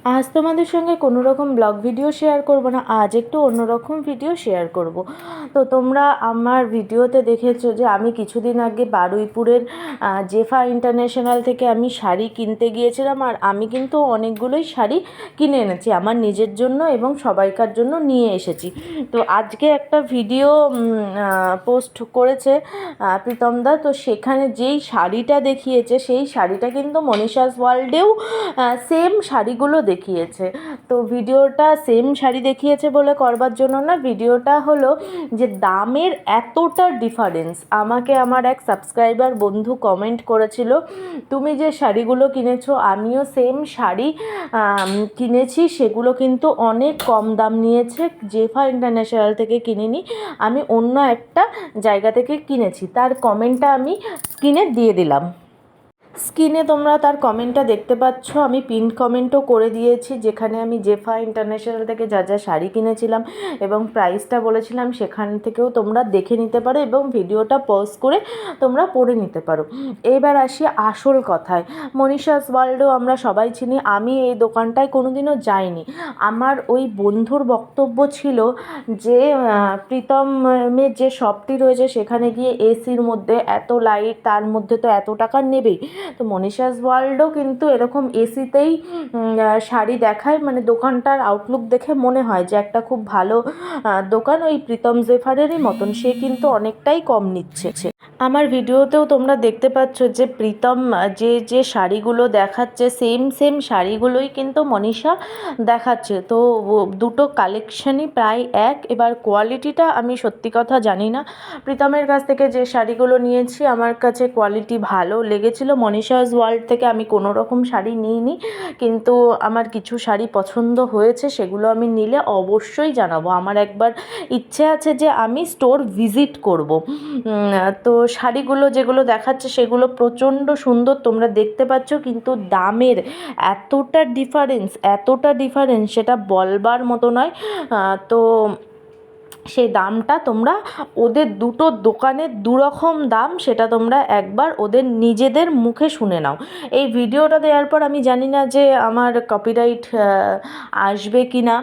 আজ তোমাদের সঙ্গে কোনো রকম ব্লগ ভিডিও শেয়ার করব না, আজ একটু অন্যরকম ভিডিও শেয়ার করব। তো তোমরা আমার ভিডিওতে দেখেছো যে আমি কিছুদিন আগে বারুইপুরের জেফা ইন্টারন্যাশনাল থেকে আমি শাড়ি কিনতে গিয়েছিলাম, আর আমি কিন্তু অনেকগুলোই শাড়ি কিনে এনেছি আমার নিজের জন্য এবং সবাইকার জন্য নিয়ে এসেছি। তো আজকে একটা ভিডিও পোস্ট করেছে প্রীতমদা, তো সেখানে যেই শাড়িটা দেখিয়েছে সেই শাড়িটা কিন্তু মনীষাস ওয়ার্ল্ডেও সেম শাড়িগুলো দেখিয়েছে। তো ভিডিওটা সেম শাড়ি দেখিয়েছে বলে করবার জন্য না, ভিডিওটা হলো যে দামের এতটা ডিফারেন্স। আমাকে আমার এক সাবস্ক্রাইবার বন্ধু কমেন্ট করেছিল, তুমি যে শাড়িগুলো কিনেছো আমিও সেম শাড়ি কিনেছি, সেগুলো কিন্তু অনেক কম দাম নিয়েছে, জেফা ইন্টারন্যাশনাল থেকে কিনিনি, আমি অন্য একটা জায়গা থেকে কিনেছি। তার কমেন্টটা আমি স্ক্রিনে দিয়ে দিলাম। স্ক্রিনে তোমরা তার কমেন্টটা দেখতে পাচ্ছ, আমি পিন কমেন্টও করে দিয়েছি, যেখানে আমি জেফা ইন্টারন্যাশনাল থেকে যা যা শাড়ি কিনেছিলাম এবং প্রাইসটা বলেছিলাম, সেখান থেকেও তোমরা দেখে নিতে পারো এবং ভিডিওটা পজ করে তোমরা পড়ে নিতে পারো। এবার আসি আসল কথায়। মনীষাস ওয়ার্ল্ডও আমরা সবাই চিনি, আমি এই দোকানটায় কোনোদিনও যাইনি। আমার ওই বন্ধুর বক্তব্য ছিল যে প্রীতমের যে শপটি রয়েছে সেখানে গিয়ে এসির মধ্যে এত লাইট, তার মধ্যে তো এত টাকা নেবেই। তো মনীষাস ওয়ার্ল্ডও কিন্তু এরকম এসিতেই শাড়ি দেখায়, মানে দোকানটার আউটলুক দেখে মনে হয় যে একটা খুব ভালো দোকান, ওই প্রীতম জেফারেরই মতন। সে কিন্তু অনেকটাই কম নিচ্ছে। আমার ভিডিওতেও তোমরা দেখতে পাচ্ছ যে প্রীতম যে শাড়িগুলো দেখাচ্ছে সেম শাড়িগুলোই কিন্তু মনীষা দেখাচ্ছে। তো দুটো কালেকশানই প্রায় এক। এবার কোয়ালিটিটা আমি সত্যি কথা জানি না, প্রীতমের কাছ থেকে যে শাড়িগুলো নিয়েছি আমার কাছে কোয়ালিটি ভালো লেগেছিলো। মনীষাস ওয়ার্ল্ড থেকে আমি কোনো রকম শাড়ি নিইনি, কিন্তু আমার কিছু শাড়ি পছন্দ হয়েছে, সেগুলো আমি নিলে অবশ্যই জানাবো। আমার একবার ইচ্ছে আছে যে আমি স্টোর ভিজিট করব। তো শাড়িগুলো যেগুলো দেখাচ্ছে সেগুলো প্রচণ্ড সুন্দর, তোমরা দেখতে পাচ্ছ, কিন্তু দামের এতটা ডিফারেন্স সেটা বলবার মতো নয়। তো সেই দামটা তোমরা ওদের দুটো দোকানের দুরকম দাম, সেটা তোমরা একবার ওদের নিজেদের মুখে শুনে নাও। এই ভিডিওটা দেওয়ার পর আমি জানি না যে আমার কপিরাইট আসবে কি না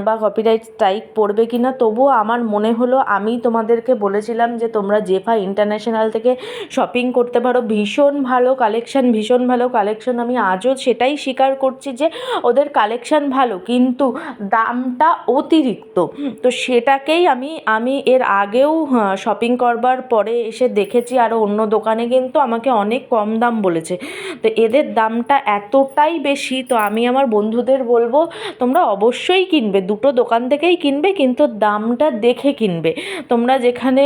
বা কপিরাইট স্ট্রাইক পড়বে কি না, তবুও আমার মনে হলো, আমি তোমাদেরকে বলেছিলাম যে তোমরা জেফা ইন্টারন্যাশনাল থেকে শপিং করতে পারো, ভীষণ ভালো কালেকশন। আমি আজও সেটাই স্বীকার করছি যে ওদের কালেকশন ভালো, কিন্তু দামটা অতিরিক্ত। তো সেটাকেই আমি এর আগেও শপিং করবার পরে এসে দেখেছি আরও অন্য দোকানে কিন্তু আমাকে অনেক কম দাম বলেছে। তো এদের দামটা এতটাই বেশি, তো আমি আমার বন্ধুদের বলবো তোমরা অবশ্যই কিনবে, দুটো দোকান থেকেই কিনবে, কিন্তু দামটা দেখে কিনবে। তোমরা যেখানে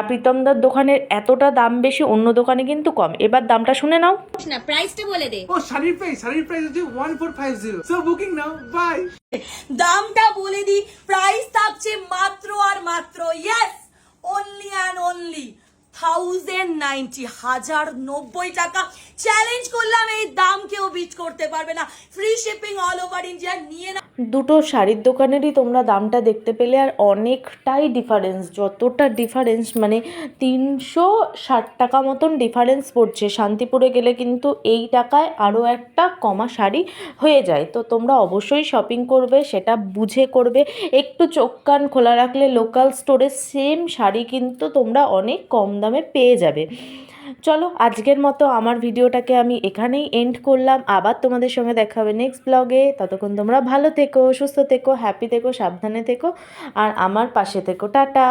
প্রীতমদার দোকানের এতটা দাম বেশি, অন্য দোকানে কিন্তু কম। এবার দামটা শুনে নাও না, প্রাইসটা বলে দে। ও শাড়ির প্রাইস হচ্ছে 1450। So booking now, bye. দামটা বলে দি, প্রাইস থাকছে মাত্র আর মাত্র, ইয়েস, অনলি অ্যান্ড অনলি 1090 টাকা। চ্যালেঞ্জ করলাম, এই দাম কেউ বিট করতে পারবে না। Free shipping all over India. নিয়ে না, দুটো শাড়ির দোকানেরই তোমরা দামটা দেখতে পেলে, আর অনেকটাই ডিফারেন্স, যতটা ডিফারেন্স মানে 360 টাকা মতন ডিফারেন্স পড়ছে। শান্তিপুরে গেলে কিন্তু এই টাকায় আরও একটা কমা শাড়ি হয়ে যায়। তো তোমরা অবশ্যই শপিং করবে, সেটা বুঝে করবে, একটু চোখ কান খোলা রাখলে লোকাল স্টোরে সেম শাড়ি কিন্তু তোমরা অনেক কম দামে পেয়ে যাবে। চলো, আজকের মতো আমার ভিডিওটাকে আমি এখানেই এন্ড করলাম। আবার তোমাদের সঙ্গে দেখা হবে নেক্সট ব্লগে। ততক্ষণ তোমরা ভালো থেকো, সুস্থ থেকো, হ্যাপি থেকো, সাবধানে থেকো, আর আমার পাশে থেকো। টাটা।